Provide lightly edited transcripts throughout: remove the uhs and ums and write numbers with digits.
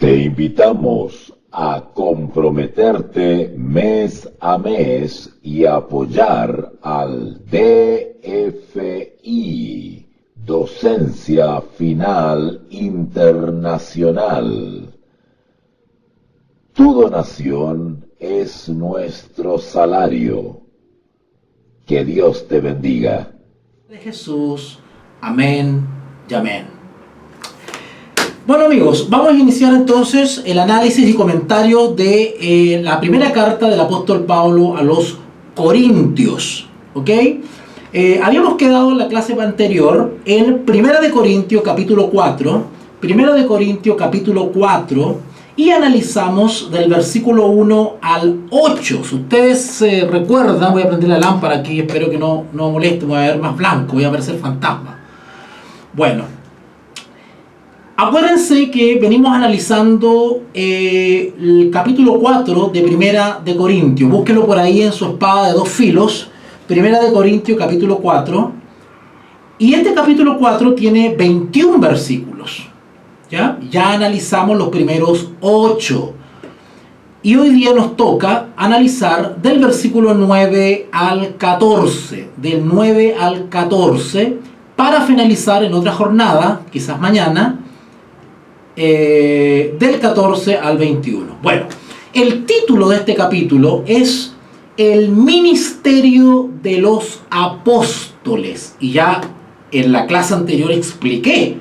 Te invitamos a comprometerte mes a mes y apoyar al DFI, Docencia Final Internacional. Tu donación es nuestro salario. Que Dios te bendiga. De Jesús. Amén y amén. Bueno amigos, vamos a iniciar entonces el análisis y comentario de la primera carta del apóstol Pablo a los Corintios. ¿Ok? Habíamos quedado en la clase anterior en 1 de Corintios capítulo 4. 1 de Corintios capítulo 4. Y analizamos del versículo 1 al 8. Si ustedes se recuerdan, voy a prender la lámpara aquí, espero que no moleste, voy a ver más blanco, voy a parecer fantasma. Bueno, acuérdense que venimos analizando el capítulo 4 de 1 de Corintios. Búsquenlo por ahí en su espada de dos filos. 1 de Corintios capítulo 4. Y este capítulo 4 tiene 21 versículos. Ya analizamos los primeros 8. Y hoy día nos toca analizar del versículo 9 al 14. Del 9 al 14. Para finalizar en otra jornada, quizás mañana, del 14 al 21. Bueno, el título de este capítulo es El ministerio de los apóstoles. Y ya en la clase anterior expliqué,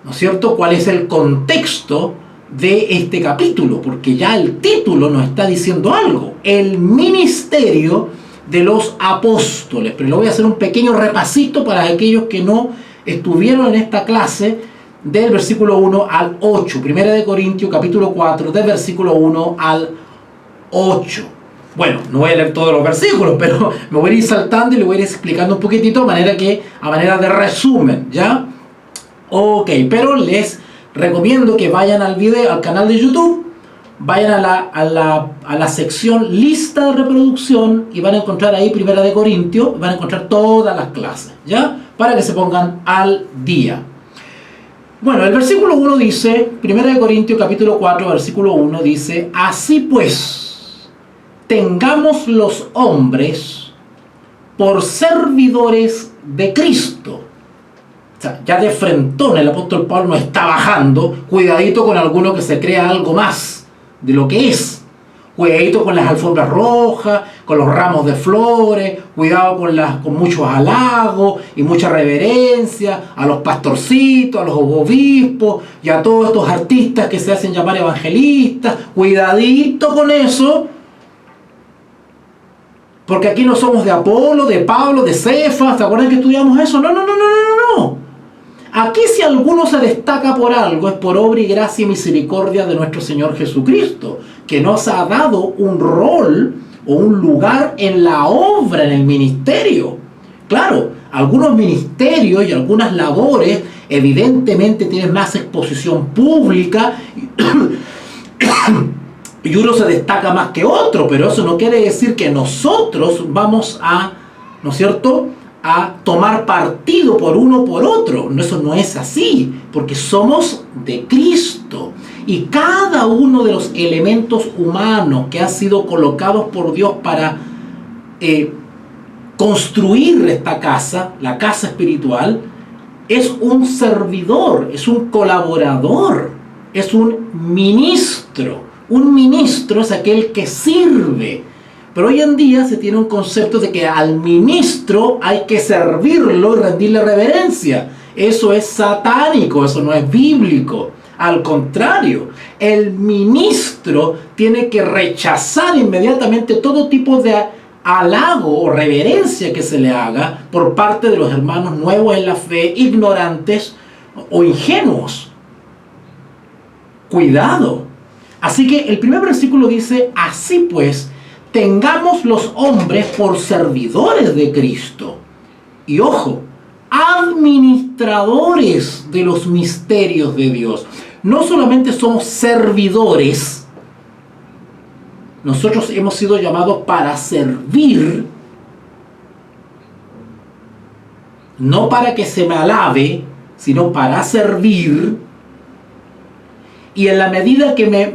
¿no es cierto?, cuál es el contexto de este capítulo, porque ya el título nos está diciendo algo. El ministerio de los apóstoles. Pero le voy a hacer un pequeño repasito para aquellos que no estuvieron en esta clase del versículo 1 al 8. 1 de Corintios capítulo 4, del versículo 1 al 8. Bueno, no voy a leer todos los versículos, pero me voy a ir saltando y le voy a ir explicando un poquitito a manera de resumen, ¿ya? Ok, pero les recomiendo que vayan al video, al canal de YouTube, vayan a la sección lista de reproducción y van a encontrar ahí 1 de Corintios, van a encontrar todas las clases, ¿ya? Para que se pongan al día. Bueno, el versículo 1 dice, 1 de Corintios capítulo 4, versículo 1 dice, así pues, tengamos los hombres por servidores de Cristo. O sea, ya de frentón el apóstol Pablo nos está bajando. Cuidadito con alguno que se crea algo más de lo que es. Cuidadito con las alfombras rojas, con los ramos de flores. Cuidado con muchos halagos y mucha reverencia a los pastorcitos, a los obispos y a todos estos artistas que se hacen llamar evangelistas. Cuidadito con eso. Porque aquí no somos de Apolo, de Pablo, de Cefas. ¿Se acuerdan que estudiamos eso? No. Aquí si alguno se destaca por algo es por obra y gracia y misericordia de nuestro Señor Jesucristo, que nos ha dado un rol o un lugar en la obra, en el ministerio. Claro, algunos ministerios y algunas labores evidentemente tienen más exposición pública y uno se destaca más que otro, pero eso no quiere decir que nosotros vamos a, ¿no es cierto?, a tomar partido por uno o por otro. Eso no es así, porque somos de Cristo. Y cada uno de los elementos humanos que han sido colocados por Dios para construir esta casa, la casa espiritual, es un servidor, es un colaborador, es un ministro. Un ministro es aquel que sirve. Pero hoy en día se tiene un concepto de que al ministro hay que servirlo y rendirle reverencia. Eso es satánico, eso no es bíblico. Al contrario, el ministro tiene que rechazar inmediatamente todo tipo de halago o reverencia que se le haga por parte de los hermanos nuevos en la fe, ignorantes o ingenuos. Cuidado. Así que el primer versículo dice, así pues, tengamos los hombres por servidores de Cristo. Y ojo, administradores de los misterios de Dios. No solamente somos servidores, nosotros hemos sido llamados para servir, no para que se me alabe, sino para servir. Y en la medida que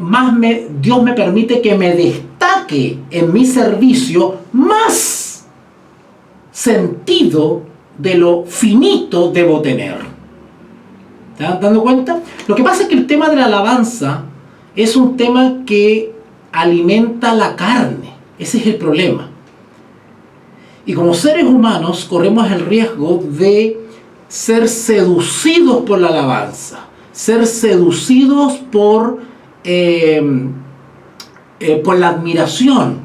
Dios me permite que me destaque en mi servicio, más sentido de lo finito debo tener. ¿Se están dando cuenta? Lo que pasa es que el tema de la alabanza es un tema que alimenta la carne. Ese es el problema. Y como seres humanos corremos el riesgo de ser seducidos por la alabanza, ser seducidos por la admiración,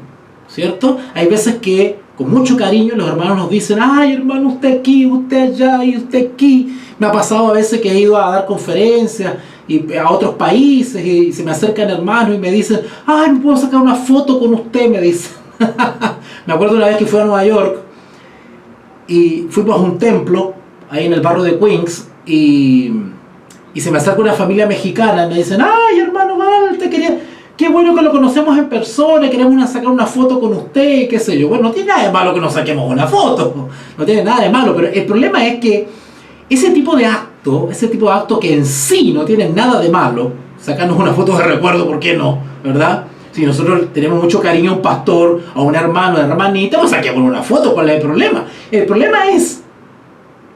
¿cierto? Hay veces que con mucho cariño los hermanos nos dicen: ay, hermano, usted aquí, usted allá y usted aquí. Me ha pasado a veces que he ido a dar conferencias y a otros países y se me acercan hermanos y me dicen: ay, ¿me puedo sacar una foto con usted? Me dicen. Me acuerdo una vez que fui a Nueva York y fuimos a un templo ahí en el barrio de Queens y se me acerca una familia mexicana y me dicen: ay, hermano Walter, qué bueno que lo conocemos en persona, queremos sacar una foto con usted, qué sé yo. Bueno, no tiene nada de malo que nos saquemos una foto, no tiene nada de malo, pero el problema es que ese tipo de acto que en sí no tiene nada de malo, sacarnos una foto de recuerdo, ¿por qué no? ¿Verdad? Si nosotros tenemos mucho cariño a un pastor, a un hermano, a una hermanita, pues saquemos una foto, ¿cuál es el problema? El problema es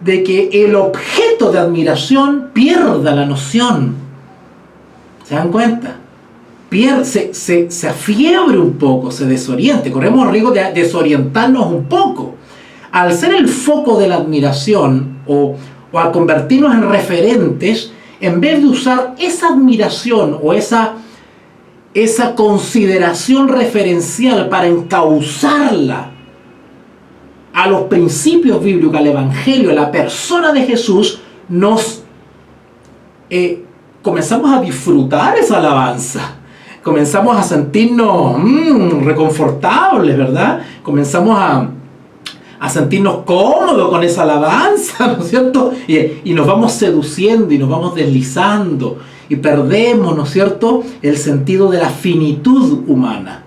de que el objeto de admiración pierda la noción. ¿Se dan cuenta? Se afiebre un poco, se desoriente. Corremos el riesgo de desorientarnos un poco. Al ser el foco de la admiración o al convertirnos en referentes, en vez de usar esa admiración o esa consideración referencial para encauzarla a los principios bíblicos, al Evangelio, a la persona de Jesús, nos comenzamos a disfrutar esa alabanza. Comenzamos a sentirnos reconfortables, ¿verdad? Comenzamos a sentirnos cómodos con esa alabanza, ¿no es cierto? Y nos vamos seduciendo y nos vamos deslizando y perdemos, ¿no es cierto?, el sentido de la finitud humana.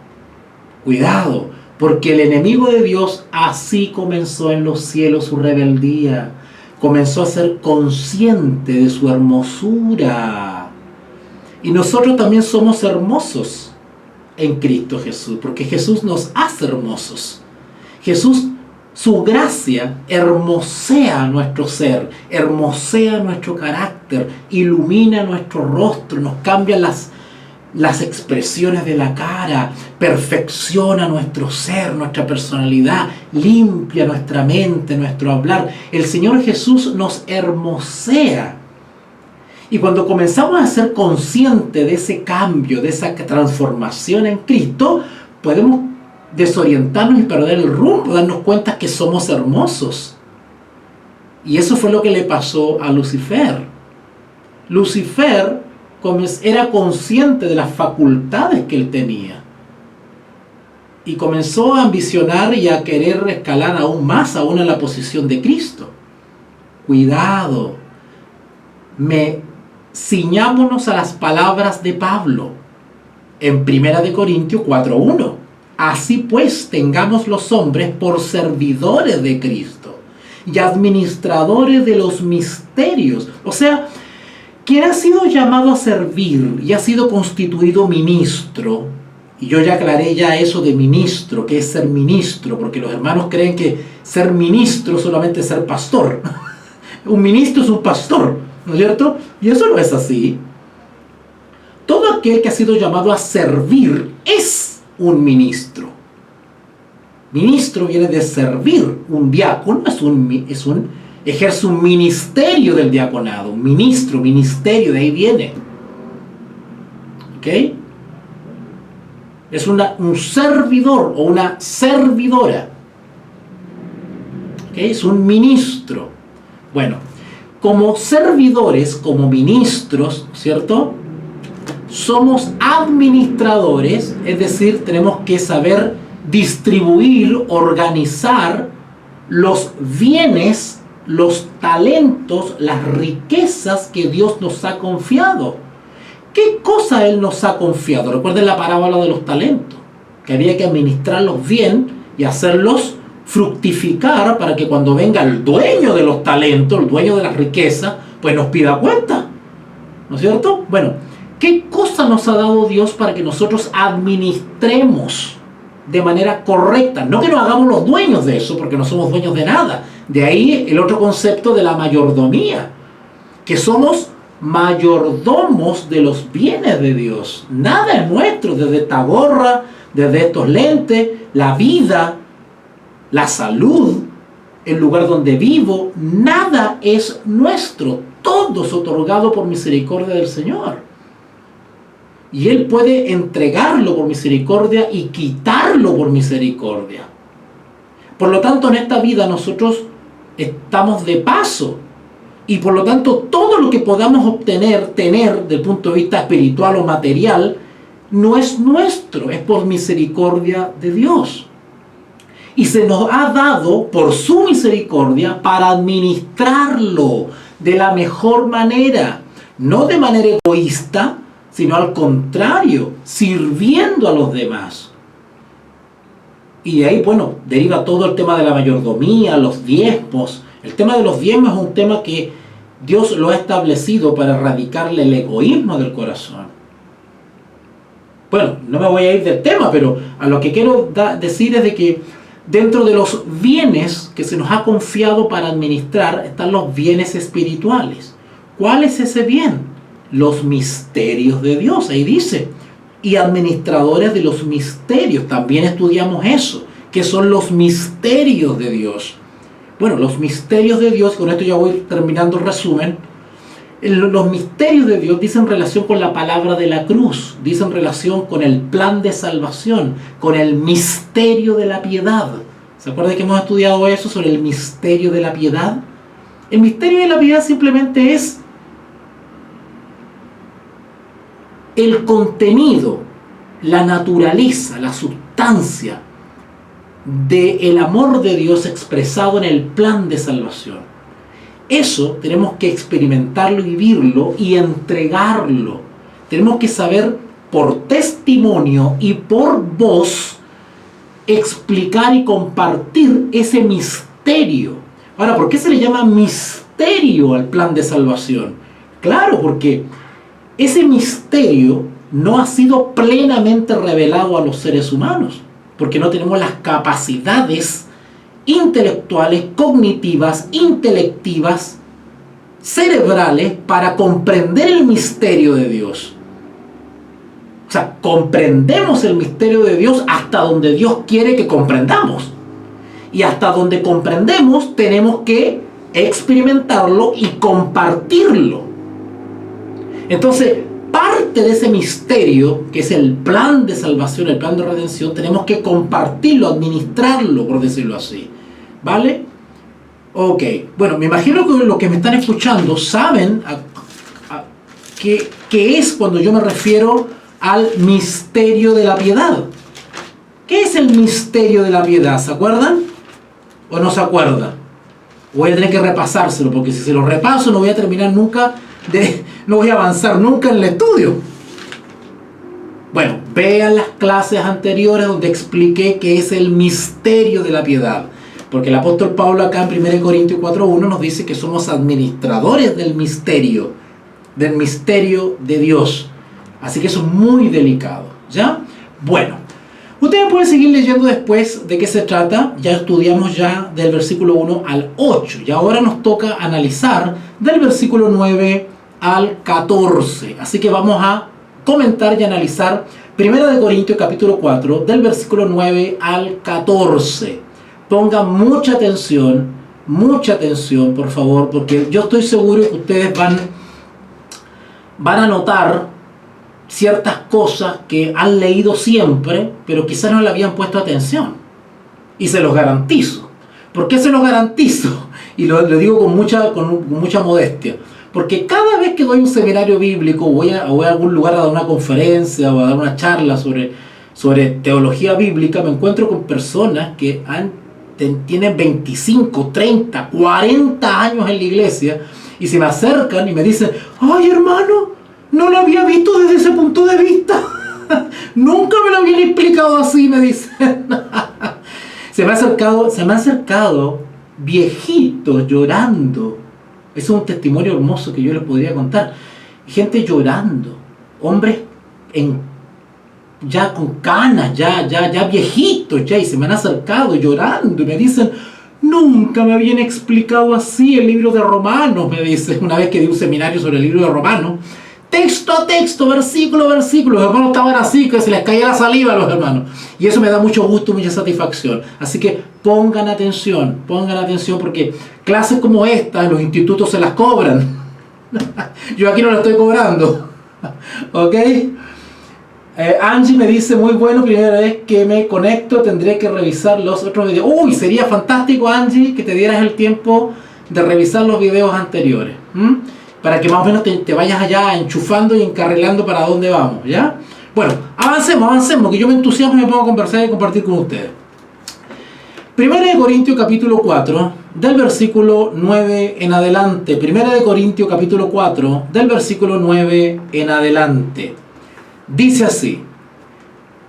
Cuidado, porque el enemigo de Dios así comenzó en los cielos su rebeldía. Comenzó a ser consciente de su hermosura. Y nosotros también somos hermosos en Cristo Jesús, porque Jesús nos hace hermosos. Jesús, su gracia hermosea nuestro ser, hermosea nuestro carácter, ilumina nuestro rostro, nos cambia las expresiones de la cara, perfecciona nuestro ser, nuestra personalidad, limpia nuestra mente, nuestro hablar. El Señor Jesús nos hermosea. Y cuando comenzamos a ser conscientes de ese cambio, de esa transformación en Cristo, podemos desorientarnos y perder el rumbo, darnos cuenta que somos hermosos. Y eso fue lo que le pasó a Lucifer. Lucifer era consciente de las facultades que él tenía. Y comenzó a ambicionar y a querer escalar aún más, aún en la posición de Cristo. Cuidado. Ciñámonos a las palabras de Pablo en 1 Corintios 4:1. Así pues, tengamos los hombres por servidores de Cristo y administradores de los misterios. O sea, quien ha sido llamado a servir y ha sido constituido ministro, y yo ya aclaré eso de ministro, que es ser ministro, porque los hermanos creen que ser ministro solamente es ser pastor. Un ministro es un pastor, ¿no es cierto? Y eso no es así. Todo aquel que ha sido llamado a servir es un ministro. Ministro viene de servir. Un diácono ejerce un ministerio del diaconado. Un ministro, ministerio, de ahí viene. ¿Ok? Es un servidor o una servidora. ¿Ok? Es un ministro. Bueno, como servidores, como ministros, ¿cierto?, somos administradores, es decir, tenemos que saber distribuir, organizar los bienes, los talentos, las riquezas que Dios nos ha confiado. ¿Qué cosa Él nos ha confiado? Recuerden la parábola de los talentos, que había que administrarlos bien y hacerlos fructificar para que cuando venga el dueño de los talentos, el dueño de la riqueza, pues nos pida cuenta, ¿no es cierto? Bueno, ¿Qué cosa nos ha dado Dios para que nosotros administremos de manera correcta? No que nos hagamos los dueños de eso, porque no somos dueños de nada. De ahí el otro concepto de la mayordomía, que somos mayordomos de los bienes de Dios. Nada es nuestro, desde esta gorra, desde estos lentes, la vida, la salud, el lugar donde vivo, nada es nuestro. Todo es otorgado por misericordia del Señor. Y Él puede entregarlo por misericordia y quitarlo por misericordia. Por lo tanto, en esta vida nosotros estamos de paso. Y por lo tanto, todo lo que podamos obtener, tener, desde el punto de vista espiritual o material, no es nuestro, es por misericordia de Dios. Y se nos ha dado, por su misericordia, para administrarlo de la mejor manera. No de manera egoísta, sino al contrario, sirviendo a los demás. Y de ahí, bueno, deriva todo el tema de la mayordomía, los diezmos. El tema de los diezmos es un tema que Dios lo ha establecido para erradicarle el egoísmo del corazón. Bueno, no me voy a ir del tema, pero a lo que quiero decir es de que dentro de los bienes que se nos ha confiado para administrar están los bienes espirituales. ¿Cuál es ese bien? Los misterios de Dios, ahí dice, y administradores de los misterios. También estudiamos eso, que son los misterios de Dios. Bueno, los misterios de Dios, con esto ya voy terminando el resumen. Los misterios de Dios dicen relación con la palabra de la cruz, dicen relación con el plan de salvación, con el misterio de la piedad. ¿Se acuerdan que hemos estudiado eso sobre el misterio de la piedad? El misterio de la piedad simplemente es el contenido, la naturaleza, la sustancia del amor de Dios expresado en el plan de salvación. Eso tenemos que experimentarlo y vivirlo y entregarlo. Tenemos que saber por testimonio y por voz explicar y compartir ese misterio. Ahora, ¿por qué se le llama misterio al plan de salvación? Claro, porque ese misterio no ha sido plenamente revelado a los seres humanos, porque no tenemos las capacidades intelectuales, cognitivas, intelectivas, cerebrales para comprender el misterio de Dios. O sea, comprendemos el misterio de Dios hasta donde Dios quiere que comprendamos. Y hasta donde comprendemos tenemos que experimentarlo y compartirlo. Entonces, parte de ese misterio, que es el plan de salvación, el plan de redención, tenemos que compartirlo, administrarlo, por decirlo así. ¿Vale? Ok. Bueno, me imagino que los que me están escuchando saben qué es cuando yo me refiero al misterio de la piedad. ¿Qué es el misterio de la piedad? ¿Se acuerdan? ¿O no se acuerdan? Voy a tener que repasárselo, porque si se lo repaso no voy a terminar nunca no voy a avanzar nunca en el estudio. Bueno, vean las clases anteriores donde expliqué qué es el misterio de la piedad. Porque el apóstol Pablo acá en 1 Corintios 4:1 nos dice que somos administradores del misterio de Dios. Así que eso es muy delicado, ¿ya? Bueno, ustedes pueden seguir leyendo después de qué se trata. Ya estudiamos ya del versículo 1 al 8. Y ahora nos toca analizar del versículo 9 al 14. Así que vamos a comentar y analizar 1 Corintios capítulo 4, del versículo 9 al 14. Pongan mucha atención, por favor, porque yo estoy seguro que ustedes van a notar ciertas cosas que han leído siempre, pero quizás no le habían puesto atención. Y se los garantizo. ¿Por qué se los garantizo? Y lo digo con mucha modestia. Porque cada vez que doy un seminario bíblico, voy a algún lugar a dar una conferencia o a dar una charla sobre teología bíblica, me encuentro con personas que tienen 25, 30, 40 años en la iglesia y se me acercan y me dicen: ¡ay, hermano! No lo había visto desde ese punto de vista. Nunca me lo habían explicado así, me dicen. Se me ha acercado viejitos llorando. Eso es un testimonio hermoso que yo les podría contar. Gente llorando, hombres ya con canas, ya viejitos, y se me han acercado llorando y me dicen: nunca me habían explicado así el libro de Romanos, me dice, una vez que di un seminario sobre el libro de Romanos, texto a texto, versículo a versículo. Los hermanos estaban así, que se les caía la saliva a los hermanos, y eso me da mucho gusto, mucha satisfacción. Así que pongan atención, porque clases como esta en los institutos se las cobran. Yo aquí no las estoy cobrando. ¿Ok? Angie me dice: muy bueno, primera vez que me conecto, tendré que revisar los otros videos. Uy, sería fantástico, Angie, que te dieras el tiempo de revisar los videos anteriores, para que más o menos te vayas allá enchufando y encarrilando para dónde vamos, ¿ya? Bueno, avancemos, que yo me entusiasmo y me pongo a conversar y compartir con ustedes. Primera de Corintios capítulo 4, del versículo 9 en adelante. Primera de Corintios capítulo 4, del versículo 9 en adelante. Dice así: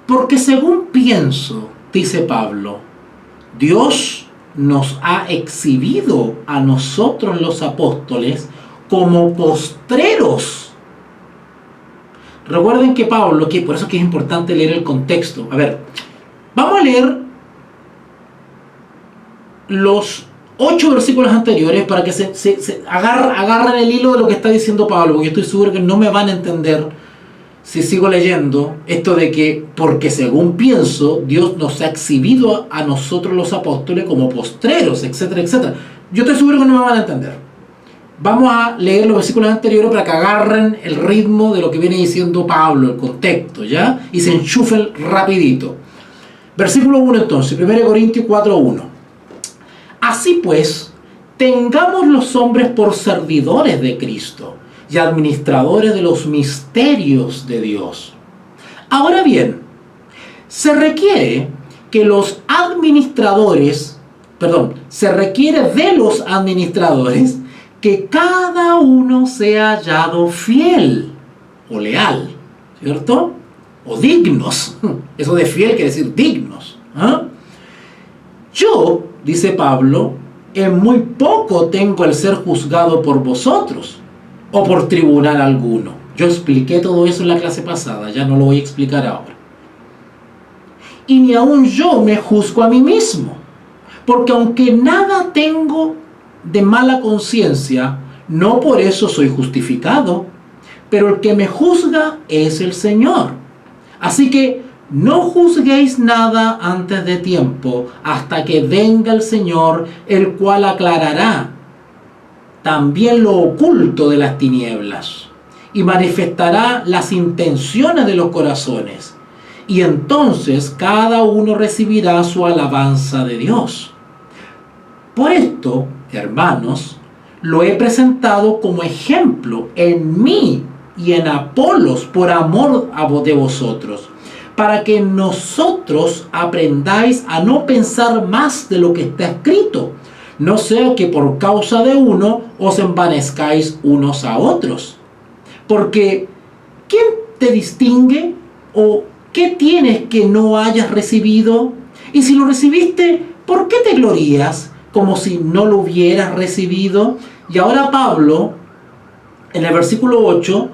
porque según pienso, dice Pablo, Dios nos ha exhibido a nosotros los apóstoles como postreros. Recuerden que Pablo, que por eso es que es importante leer el contexto. A ver, vamos a leer los 8 versículos anteriores para que se agarren el hilo de lo que está diciendo Pablo, porque yo estoy seguro que no me van a entender si sigo leyendo esto de que, porque según pienso, Dios nos ha exhibido a nosotros los apóstoles como postreros, etcétera, etcétera. Yo estoy seguro que no me van a entender. Vamos a leer los versículos anteriores para que agarren el ritmo de lo que viene diciendo Pablo, el contexto, ¿ya? Y se enchufen rapidito. Versículo 1 entonces, 1 Corintios 4:1. Así pues, tengamos los hombres por servidores de Cristo y administradores de los misterios de Dios. Ahora bien, se requiere de los administradores que cada uno sea hallado fiel o leal, ¿cierto? O dignos. Eso de fiel quiere decir dignos. Yo, dice Pablo, en muy poco tengo el ser juzgado por vosotros o por tribunal alguno. Yo expliqué todo eso en la clase pasada, ya no lo voy a explicar ahora. Y ni aun yo me juzgo a mí mismo, porque aunque nada tengo de mala conciencia, no por eso soy justificado, pero el que me juzga es el Señor. Así que no juzguéis nada antes de tiempo, hasta que venga el Señor, el cual aclarará también lo oculto de las tinieblas y manifestará las intenciones de los corazones, y entonces cada uno recibirá su alabanza de Dios. Por esto, hermanos, lo he presentado como ejemplo en mí y en Apolos por amor de vosotros, para que nosotros aprendáis a no pensar más de lo que está escrito, no sea que por causa de uno os envanezcáis unos a otros. Porque, ¿quién te distingue? ¿O qué tienes que no hayas recibido? Y si lo recibiste, ¿por qué te glorías como si no lo hubieras recibido? Y ahora Pablo, en el versículo 8,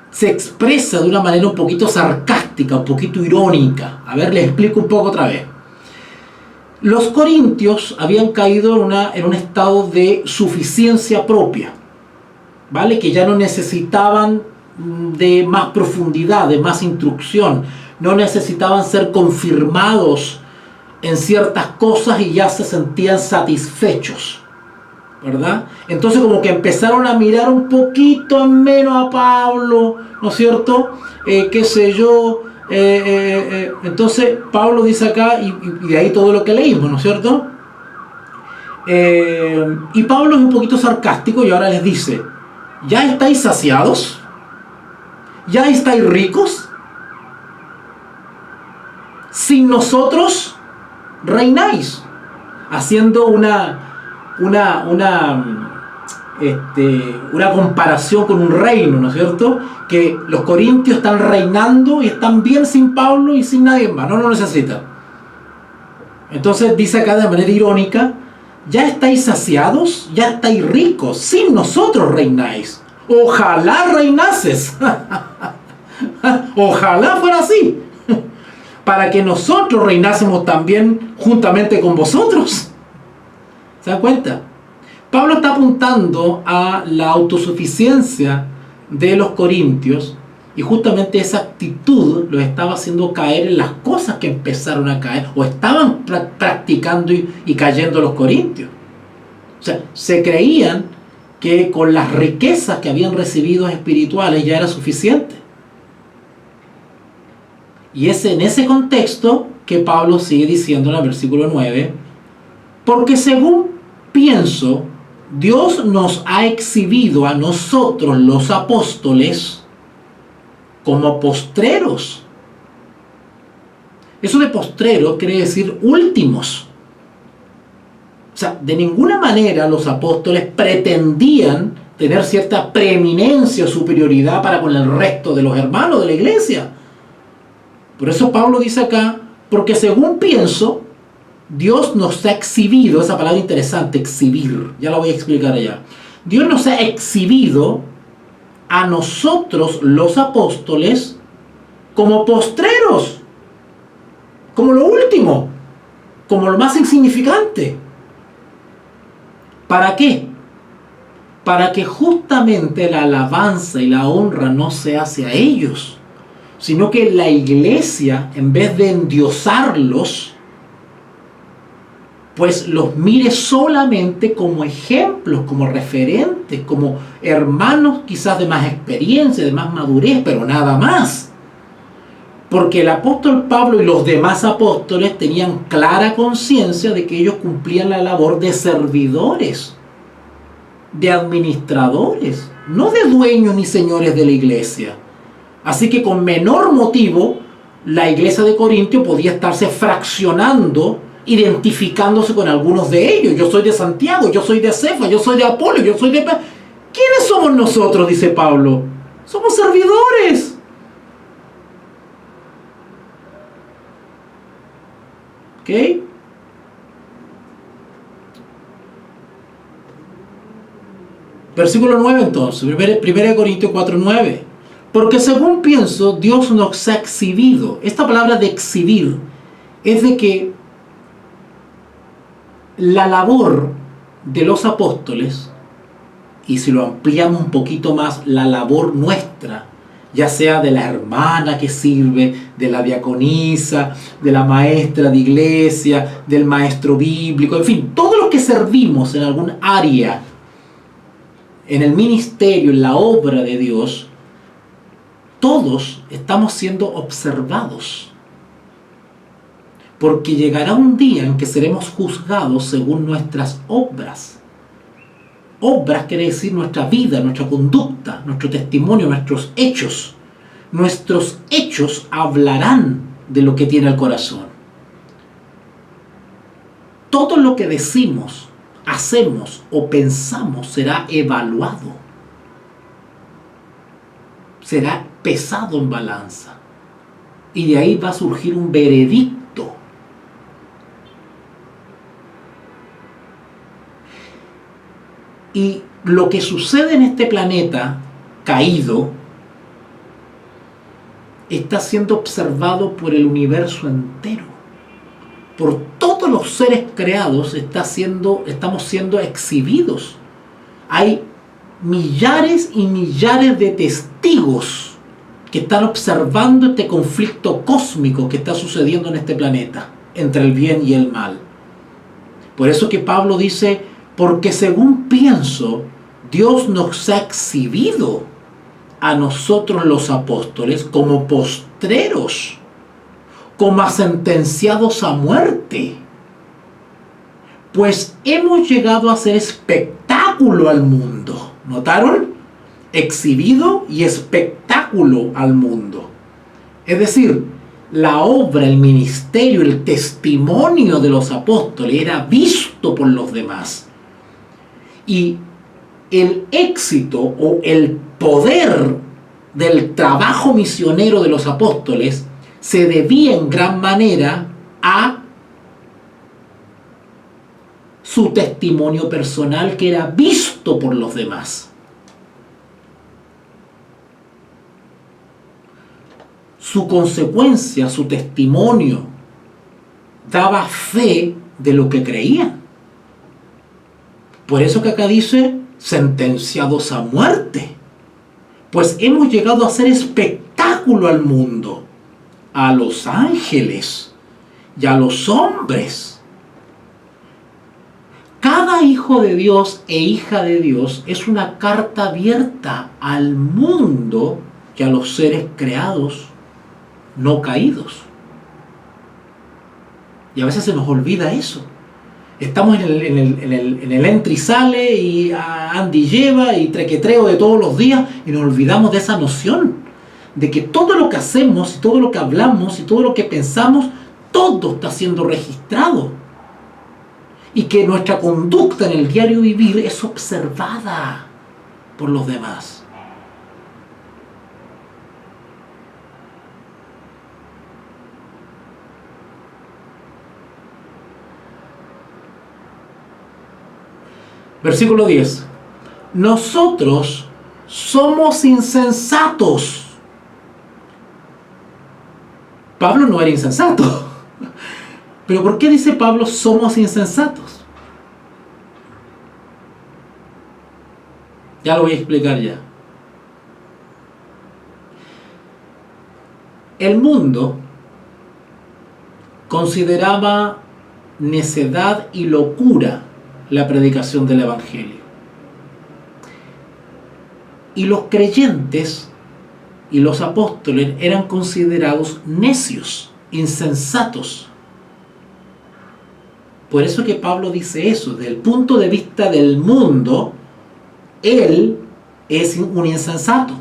se expresa de una manera un poquito sarcástica, un poquito irónica. A ver, les explico un poco otra vez. Los corintios habían caído en un estado de suficiencia propia, ¿vale? Que ya no necesitaban de más profundidad, de más instrucción, no necesitaban ser confirmados en ciertas cosas y ya se sentían satisfechos, ¿verdad? Entonces como que empezaron a mirar un poquito menos a Pablo, ¿no es cierto? Qué sé yo. Entonces Pablo dice acá, y de ahí todo lo que leímos, ¿no es cierto? Y Pablo es un poquito sarcástico y ahora les dice: ¿ya estáis saciados? ¿Ya estáis ricos? Sin nosotros reináis. Haciendo una comparación con un reino, ¿no es cierto? Que los corintios están reinando y están bien sin Pablo y sin nadie más, no lo necesitan. Entonces dice acá de manera irónica: ¿ya estáis saciados? ¿Ya estáis ricos? Sin nosotros reináis. Ojalá reinases. Ojalá fuera así, para que nosotros reinásemos también juntamente con vosotros. ¿Se dan cuenta? Pablo está apuntando a la autosuficiencia de los corintios, y justamente esa actitud los estaba haciendo caer en las cosas que empezaron a caer o estaban practicando y cayendo los corintios. O sea, se creían que con las riquezas que habían recibido espirituales ya era suficiente. Y es en ese contexto que Pablo sigue diciendo en el versículo 9, porque según pienso, Dios nos ha exhibido a nosotros los apóstoles como postreros. Eso de postrero quiere decir últimos. O sea, de ninguna manera los apóstoles pretendían tener cierta preeminencia o superioridad para con el resto de los hermanos de la iglesia. Por eso Pablo dice acá, porque según pienso, Dios nos ha exhibido, esa palabra interesante, exhibir, ya la voy a explicar allá. Dios nos ha exhibido a nosotros los apóstoles como postreros, como lo último, como lo más insignificante. ¿Para qué? Para que justamente la alabanza y la honra no sea hacia ellos, sino que la iglesia, en vez de endiosarlos, pues los mire solamente como ejemplos, como referentes, como hermanos quizás de más experiencia, de más madurez, pero nada más. Porque el apóstol Pablo y los demás apóstoles tenían clara conciencia de que ellos cumplían la labor de servidores, de administradores, no de dueños ni señores de la iglesia. Así que con menor motivo, la iglesia de Corintio podía estarse fraccionando, identificándose con algunos de ellos. Yo soy de Santiago, yo soy de Cefa, yo soy de Apolo, yo soy de... ¿Quiénes somos nosotros? Dice Pablo. Somos servidores. ¿Ok? Versículo 9 entonces, 1 Corintios 4:9. Porque según pienso, Dios nos ha exhibido. Esta palabra de exhibir es de que la labor de los apóstoles, y si lo ampliamos un poquito más, la labor nuestra, ya sea de la hermana que sirve, de la diaconisa, de la maestra de iglesia, del maestro bíblico, en fin, todos los que servimos en algún área, en el ministerio, en la obra de Dios, todos estamos siendo observados. Porque llegará un día en que seremos juzgados según nuestras obras. Obras quiere decir nuestra vida, nuestra conducta, nuestro testimonio, nuestros hechos. Nuestros hechos hablarán de lo que tiene el corazón. Todo lo que decimos, hacemos o pensamos será evaluado. Será pesado en balanza. Y de ahí va a surgir un veredicto. Y lo que sucede en este planeta caído está siendo observado por el universo entero. Por todos los seres creados estamos siendo exhibidos. Hay millares y millares de testigos que están observando este conflicto cósmico que está sucediendo en este planeta entre el bien y el mal. Por eso que Pablo dice, porque según pienso, Dios nos ha exhibido a nosotros los apóstoles como postreros, como sentenciados a muerte. Pues hemos llegado a hacer espectáculo al mundo. ¿Notaron? Exhibido y espectáculo al mundo. Es decir, la obra, el ministerio, el testimonio de los apóstoles era visto por los demás. Y el éxito o el poder del trabajo misionero de los apóstoles se debía en gran manera a su testimonio personal, que era visto por los demás. su consecuencia, su testimonio, daba fe de lo que creían. Por eso que acá dice, sentenciados a muerte. Pues hemos llegado a hacer espectáculo al mundo, a los ángeles y a los hombres. Cada hijo de Dios e hija de Dios es una carta abierta al mundo y a los seres creados, no caídos. Y a veces se nos olvida eso. Estamos en el entra y sale y anda y lleva y trequetreo de todos los días y nos olvidamos de esa noción de que todo lo que hacemos y todo lo que hablamos y todo lo que pensamos, todo está siendo registrado y que nuestra conducta en el diario vivir es observada por los demás. Versículo 10. Nosotros somos insensatos. Pablo no era insensato. Pero ¿por qué dice Pablo somos insensatos? Ya lo voy a explicar ya. El mundo consideraba necedad y locura la predicación del Evangelio. Y los creyentes y los apóstoles eran considerados necios, insensatos. Por eso que Pablo dice eso, desde el punto de vista del mundo, él es un insensato.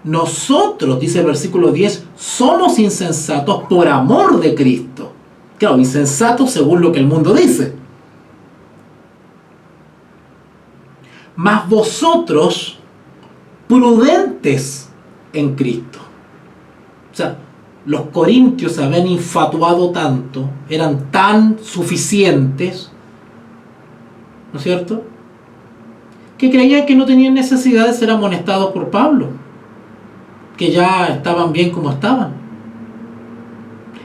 Nosotros, dice el versículo 10, somos insensatos por amor de Cristo. Claro, insensatos según lo que el mundo dice. Mas vosotros prudentes en Cristo. O sea, los corintios se habían infatuado tanto, eran tan suficientes, ¿no es cierto?, que creían que no tenían necesidad de ser amonestados por Pablo, que ya estaban bien como estaban.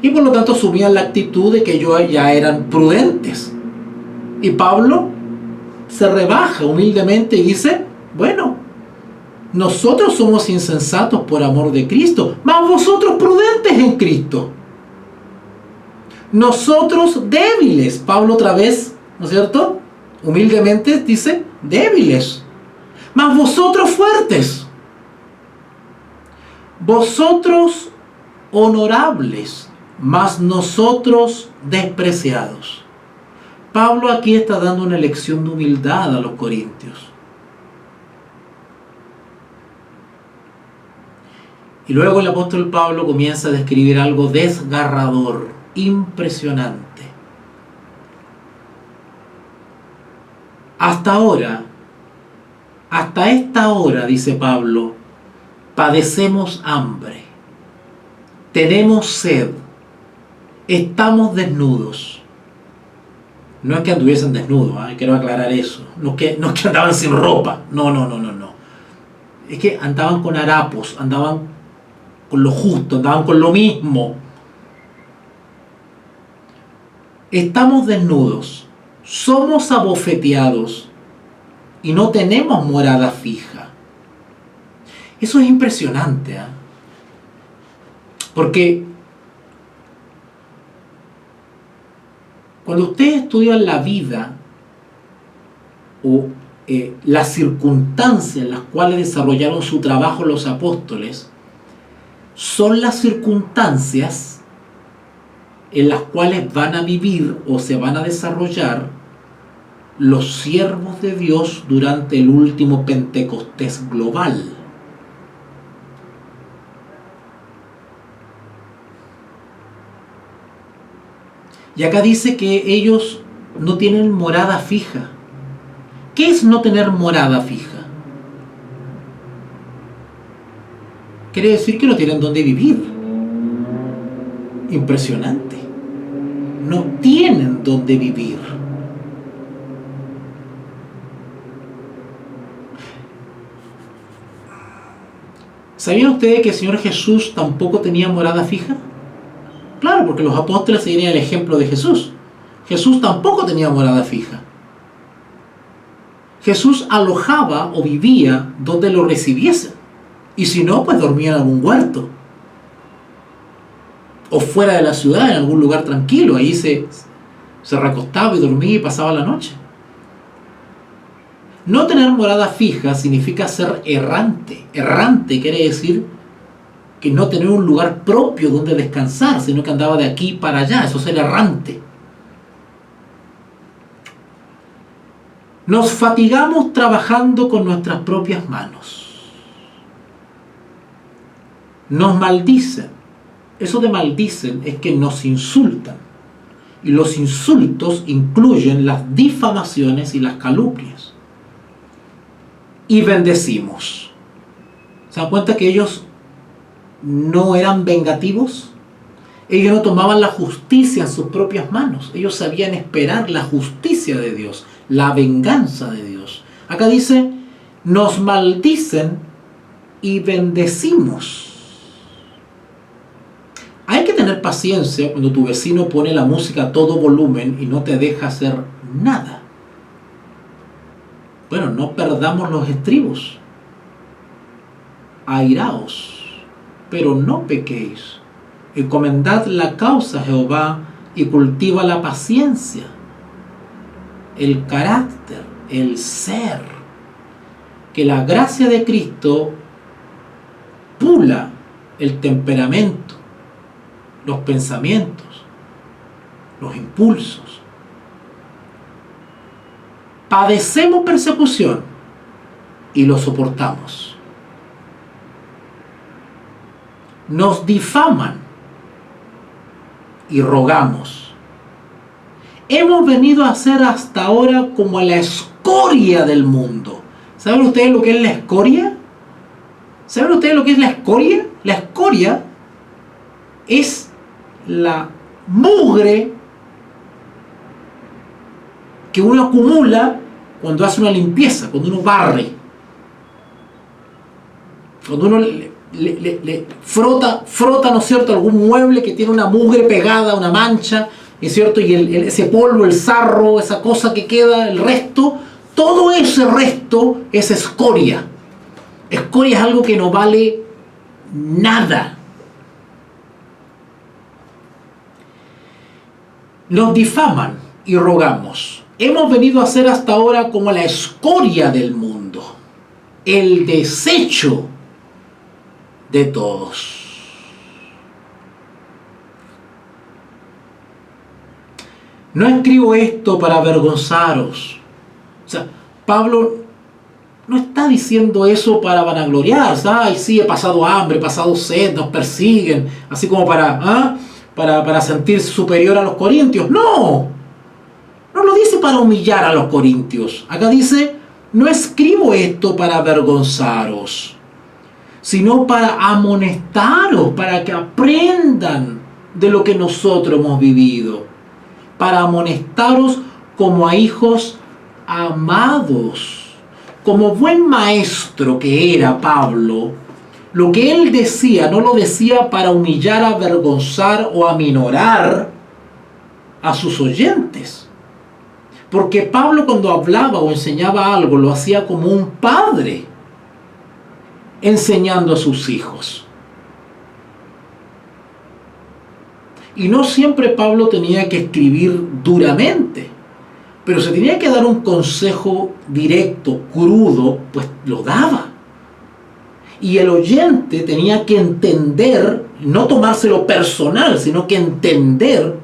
Y por lo tanto asumían la actitud de que ellos ya eran prudentes. Y Pablo se rebaja humildemente y dice, bueno, nosotros somos insensatos por amor de Cristo, mas vosotros prudentes en Cristo. Nosotros débiles, Pablo otra vez, ¿no es cierto?, humildemente dice, débiles, mas vosotros fuertes. Vosotros honorables, mas nosotros despreciados. Pablo aquí está dando una lección de humildad a los corintios. Y luego el apóstol Pablo comienza a describir algo desgarrador, impresionante. Hasta ahora, hasta esta hora, dice Pablo, padecemos hambre, tenemos sed, estamos desnudos. No es que anduviesen desnudos, quiero aclarar eso. No es que andaban sin ropa, no. Es que andaban con harapos, andaban con lo justo, andaban con lo mismo. Estamos desnudos, somos abofeteados y no tenemos morada fija. Eso es impresionante, porque cuando ustedes estudian la vida o las circunstancias en las cuales desarrollaron su trabajo los apóstoles, son las circunstancias en las cuales van a vivir o se van a desarrollar los siervos de Dios durante el último Pentecostés global. Y acá dice que ellos no tienen morada fija. ¿Qué es no tener morada fija? Quiere decir que no tienen dónde vivir. Impresionante. No tienen dónde vivir. ¿Sabían ustedes que el Señor Jesús tampoco tenía morada fija? Claro, porque los apóstoles seguían el ejemplo de Jesús. Jesús tampoco tenía morada fija. Jesús alojaba o vivía donde lo recibiesen. Y si no, pues dormía en algún huerto. O fuera de la ciudad, en algún lugar tranquilo. Ahí se recostaba y dormía y pasaba la noche. No tener morada fija significa ser errante. Errante quiere decir que no tener un lugar propio donde descansar, sino que andaba de aquí para allá. Eso es el errante. Nos fatigamos trabajando con nuestras propias manos. Nos maldicen. Eso de maldicen es que nos insultan. Y los insultos incluyen las difamaciones y las calumnias. Y bendecimos. ¿Se dan cuenta que ellos no eran vengativos? Ellos no tomaban la justicia en sus propias manos. Ellos sabían esperar la justicia de Dios, la venganza de Dios. Acá dice, nos maldicen y bendecimos. Hay que tener paciencia cuando tu vecino pone la música a todo volumen y no te deja hacer nada. Bueno, no perdamos los estribos. Airaos, pero no pequéis. Encomendad la causa a Jehová y cultiva la paciencia, el carácter, el ser. Que la gracia de Cristo pula el temperamento, los pensamientos, los impulsos. Padecemos persecución y lo soportamos. Nos difaman y rogamos. Hemos venido a ser hasta ahora como la escoria del mundo. ¿Saben ustedes lo que es la escoria? ¿Saben ustedes lo que es la escoria? La escoria es la mugre que uno acumula cuando hace una limpieza, cuando uno barre, cuando uno le frota, ¿no es cierto?, algún mueble que tiene una mugre pegada, una mancha, ¿es cierto?, y ese polvo, el sarro, esa cosa que queda, el resto, todo ese resto es escoria. Escoria es algo que no vale nada. Nos difaman y rogamos. Hemos venido a ser hasta ahora como la escoria del mundo, el desecho de todos. No escribo esto para avergonzaros. O sea, Pablo no está diciendo eso para vanagloriarse. Ay, sí, he pasado hambre, he pasado sed, nos persiguen, así como para sentirse superior a los corintios. No lo dice para humillar a los corintios. Acá dice, no escribo esto para avergonzaros, sino para amonestaros, para que aprendan de lo que nosotros hemos vivido, para amonestaros como a hijos amados. Como buen maestro que era Pablo, lo que él decía no lo decía para humillar, avergonzar o aminorar a sus oyentes. Porque Pablo, cuando hablaba o enseñaba algo, lo hacía como un padre enseñando a sus hijos. Y no siempre Pablo tenía que escribir duramente, pero si tenía que dar un consejo directo, crudo, pues lo daba. Y el oyente tenía que entender, no tomárselo personal, sino que entender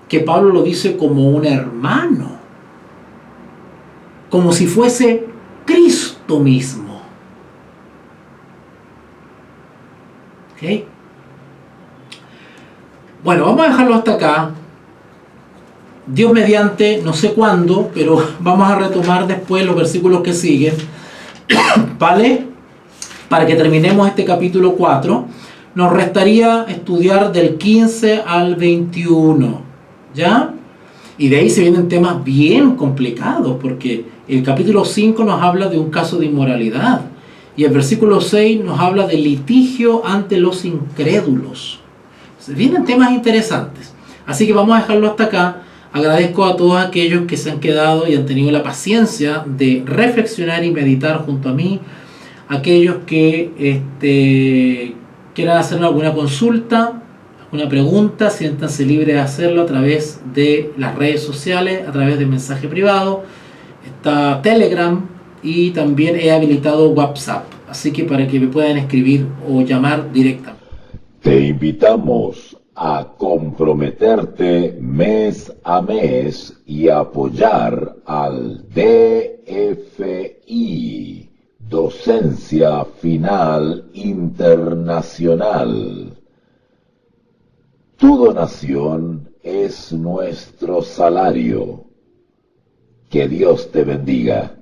que Pablo lo dice como un hermano, como si fuese Cristo mismo. ¿Ok? Bueno, vamos a dejarlo hasta acá. Dios mediante, no sé cuándo, pero vamos a retomar después los versículos que siguen, ¿vale? Para que terminemos este capítulo 4. Nos restaría estudiar del 15 al 21, ¿ya? Y de ahí se vienen temas bien complicados, porque el capítulo 5 nos habla de un caso de inmoralidad. Y el versículo 6 nos habla de litigio ante los incrédulos. Vienen temas interesantes. Así que vamos a dejarlo hasta acá. Agradezco a todos aquellos que se han quedado y han tenido la paciencia de reflexionar y meditar junto a mí. Aquellos que quieran hacerme alguna consulta, alguna pregunta, siéntanse libres de hacerlo a través de las redes sociales, a través de mensaje privado. Está Telegram y también he habilitado WhatsApp. Así que para que me puedan escribir o llamar directamente. Te invitamos a comprometerte mes a mes y apoyar al DFI, Docencia Final Internacional. Tu donación es nuestro salario. Que Dios te bendiga.